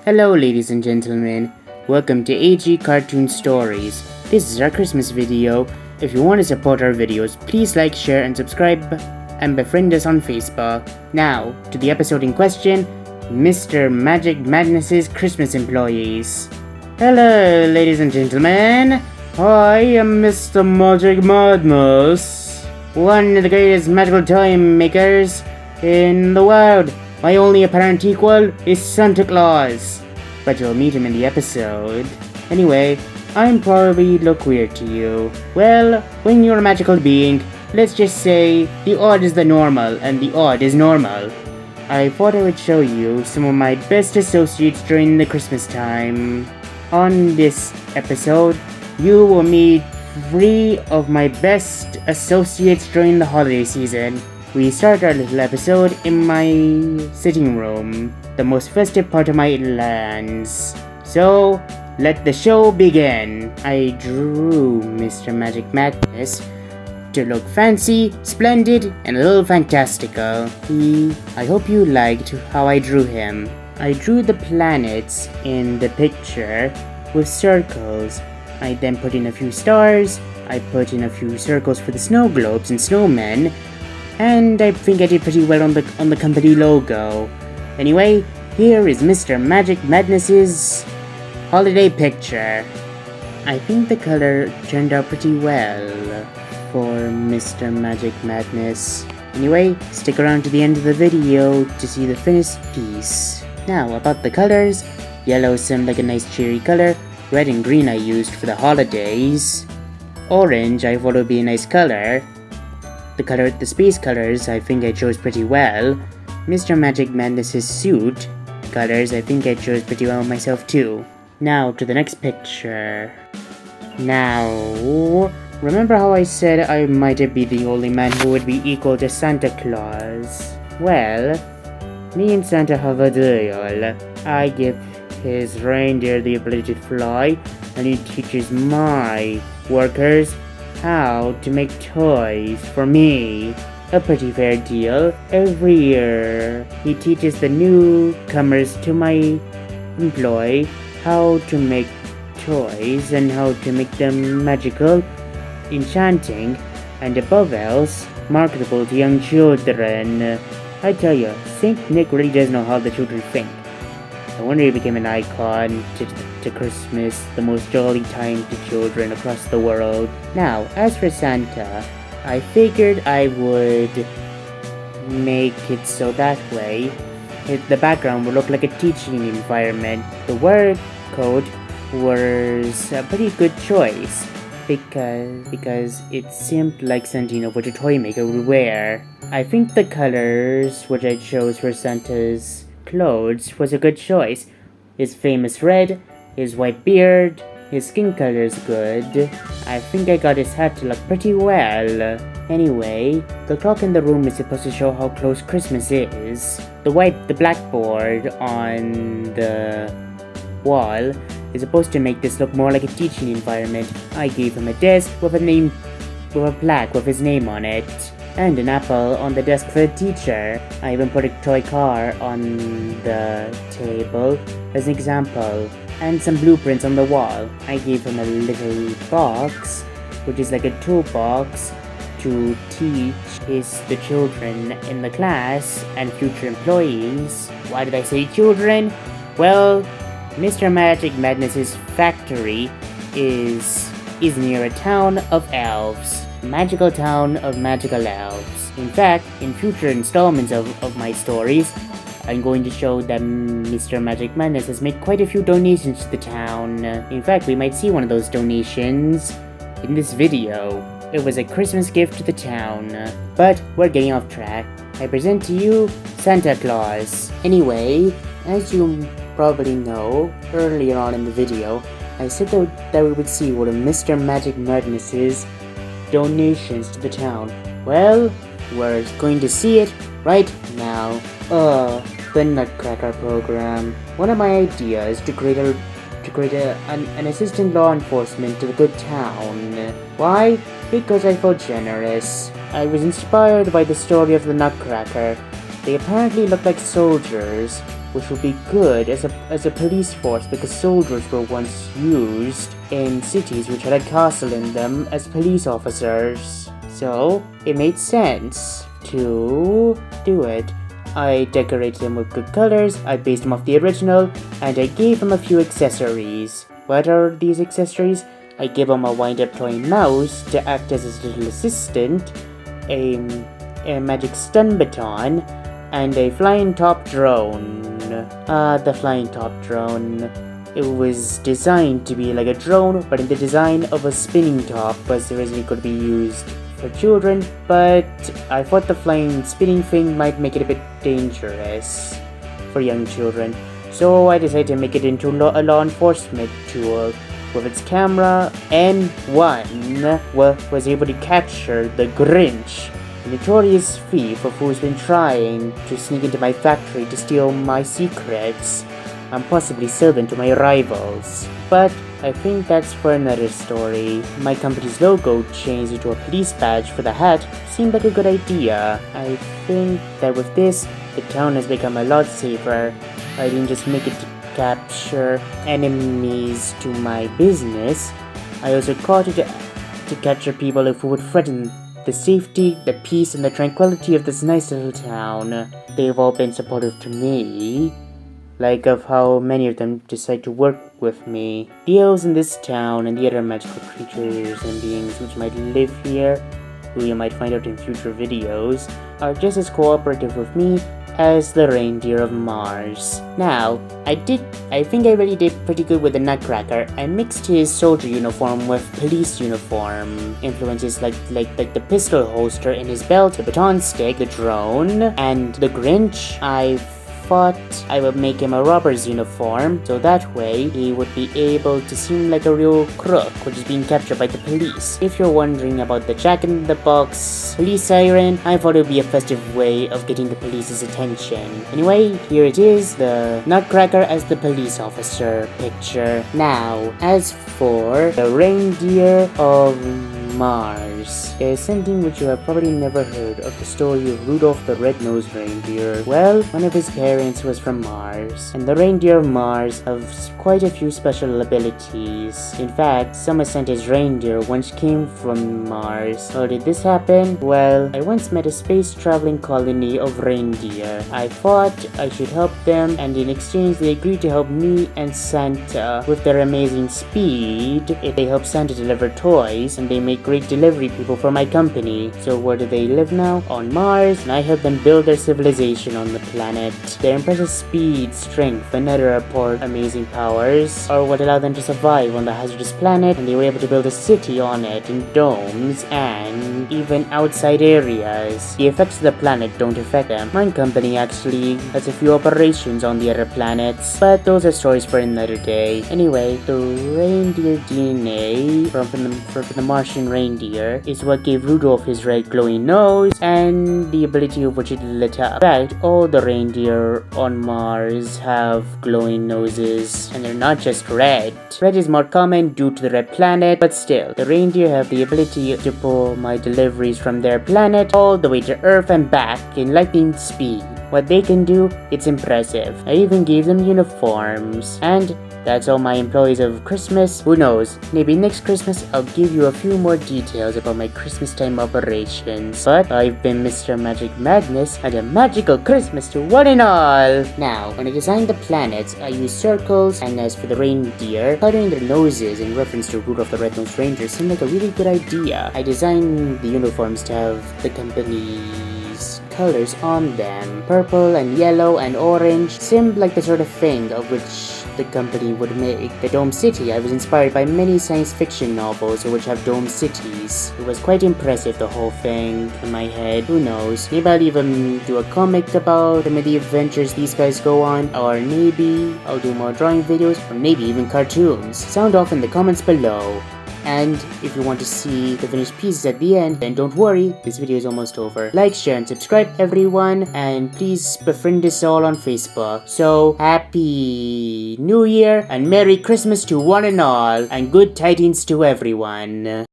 Hello ladies and gentlemen, welcome to AG Cartoon Stories. This is our Christmas video. If you want to support our videos, please like, share and subscribe and befriend us on Facebook. Now, to the episode in question, Mr. Magic Madness's Christmas Employees. Hello ladies and gentlemen, I am Mr. Magic Madness, one of the greatest magical toy makers in the world. My only apparent equal is Santa Claus, but you'll meet him in the episode. Anyway, I'm probably look weird to you. Well, when you're a magical being, let's just say the odd is the normal and the odd is normal. I thought I would show you some of my best associates during the Christmas time. On this episode, you will meet 3 of my best associates during the holiday season. We start our little episode in my sitting room, the most festive part of my lands. So, let the show begin. I drew Mr. Magic Madness to look fancy, splendid, and a little fantastical. I hope you liked how I drew him. I drew the planets in the picture with circles. I then put in a few stars, I put in a few circles for the snow globes and snowmen, and I think I did pretty well on the company logo. Anyway, here is Mr. Magic Madness's holiday picture. I think the color turned out pretty well for Mr. Magic Madness. Anyway, stick around to the end of the video to see the finished piece. Now, about the colors, yellow seemed like a nice cheery color, red and green I used for the holidays, orange I thought would be a nice color. The space colors I think I chose pretty well. Mr. Magic Madness's suit colors I think I chose pretty well myself too. Now to the next picture. Now, remember how I said I might be the only man who would be equal to Santa Claus? Well, me and Santa have a deal. I give his reindeer the ability to fly, and he teaches my workers how to make toys for me. A pretty fair deal. Every year, he teaches the newcomers to my employ how to make toys and how to make them magical, enchanting, and above else, marketable to young children. I tell you, Saint Nick really does know how the children think. I wonder he became an icon to Christmas, the most jolly time to children across the world. Now, as for Santa, I figured I would make it so that way the background would look like a teaching environment. The work coat was a pretty good choice because it seemed like something of what a toy maker would wear. I think the colors which I chose for Santa's clothes was a good choice. His famous red, his white beard, his skin color is good. I think I got his hat to look pretty well. Anyway, the clock in the room is supposed to show how close Christmas is. The blackboard on the wall is supposed to make this look more like a teaching environment. I gave him a desk with a plaque with his name on it, and an apple on the desk for the teacher. I even put a toy car on the table as an example, and some blueprints on the wall. I gave him a little box, which is like a toolbox to teach the children in the class and future employees. Why did I say children? Well, Mr. Magic Madness's factory is near a town of elves. Magical town of magical elves. In fact, in future installments of my stories, I'm going to show that Mr. Magic Madness has made quite a few donations to the town. In fact, we might see one of those donations in this video. It was a Christmas gift to the town. But we're getting off track. I present to you Santa Claus. Anyway, as you probably know, earlier on in the video, I said that we would see one of Mr. Magic Madness's donations to the town. Well, we're going to see it right now. The Nutcracker program. One of my ideas to create an assistant law enforcement to the good town. Why? Because I felt generous. I was inspired by the story of the Nutcracker. They apparently look like soldiers, which would be good as a police force because soldiers were once used in cities which had a castle in them as police officers. So it made sense to do it. I decorated them with good colors, I based them off the original, and I gave them a few accessories. What are these accessories? I gave him a wind-up toy mouse to act as his little assistant, a magic stun baton, and a flying top drone. The flying top drone. It was designed to be like a drone, but in the design of a spinning top, was originally going to be used for children, but I thought the flying spinning thing might make it a bit dangerous for young children. So I decided to make it into a law enforcement tool. With its camera, N1 was able to capture the Grinch, a notorious thief who's been trying to sneak into my factory to steal my secrets and possibly sell them to my rivals. But I think that's for another story. My company's logo changed into a police badge for the hat seemed like a good idea. I think that with this, the town has become a lot safer. I didn't just make it to capture enemies to my business. I also caught it to capture people who would threaten the safety, the peace, and the tranquility of this nice little town. They've all been supportive to me, like of how many of them decide to work with me. The elves in this town and the other magical creatures and beings which might live here, who you might find out in future videos, are just as cooperative with me as the Reindeer of Mars. Now, I think I really did pretty good with the Nutcracker. I mixed his soldier uniform with police uniform influences like the pistol holster in his belt, the baton stick, the drone, and the Grinch. I thought I would make him a robber's uniform, so that way he would be able to seem like a real crook, which is being captured by the police. If you're wondering about the Jack-in-the-Box police siren, I thought it would be a festive way of getting the police's attention. Anyway, here it is, the Nutcracker as the police officer picture. Now, as for the Reindeer of Mars, there's something which you have probably never heard of, the story of Rudolph the Red-Nosed Reindeer. Well, one of his parents was from Mars, and the Reindeer of Mars have quite a few special abilities. In fact, some of Santa's reindeer once came from Mars. How did this happen? Well, I once met a space-traveling colony of reindeer. I thought I should help them, and in exchange they agreed to help me and Santa with their amazing speed if they help Santa deliver toys, and they make great delivery people for my company. So where do they live now? On Mars, and I help them build their civilization on the planet. Their impressive speed, strength, and other amazing powers are what allowed them to survive on the hazardous planet, and they were able to build a city on it in domes and even outside areas. The effects of the planet don't affect them. My company actually has a few operations on the other planets, but those are stories for another day. Anyway, the reindeer DNA from the Martian reindeer is what gave Rudolph his red glowing nose and the ability of which it lit up. In fact, all the reindeer on Mars have glowing noses, and they're not just red. Red is more common due to the red planet, but still, the reindeer have the ability to pull my deliveries from their planet all the way to Earth and back in lightning speed. What they can do, it's impressive. I even gave them uniforms, and that's all my employees of Christmas. Who knows, maybe next Christmas I'll give you a few more details about my Christmas time operations. But I've been Mr. Magic Madness, and a magical Christmas to one and all! Now, when I designed the planets, I used circles, and as for the reindeer, coloring their noses in reference to Rudolph the Red-Nosed Reindeer seemed like a really good idea. I designed the uniforms to have the company's colors on them. Purple and yellow and orange seemed like the sort of thing of which the company would make. The Dome City, I was inspired by many science fiction novels which have dome cities. It was quite impressive, the whole thing, in my head. Who knows, maybe I'll even do a comic about some of the adventures these guys go on, or maybe I'll do more drawing videos, or maybe even cartoons. Sound off in the comments below. And if you want to see the finished pieces at the end, then don't worry, this video is almost over. Like, share, and subscribe everyone, and please befriend us all on Facebook. So, Happy New Year, and Merry Christmas to one and all, and good tidings to everyone.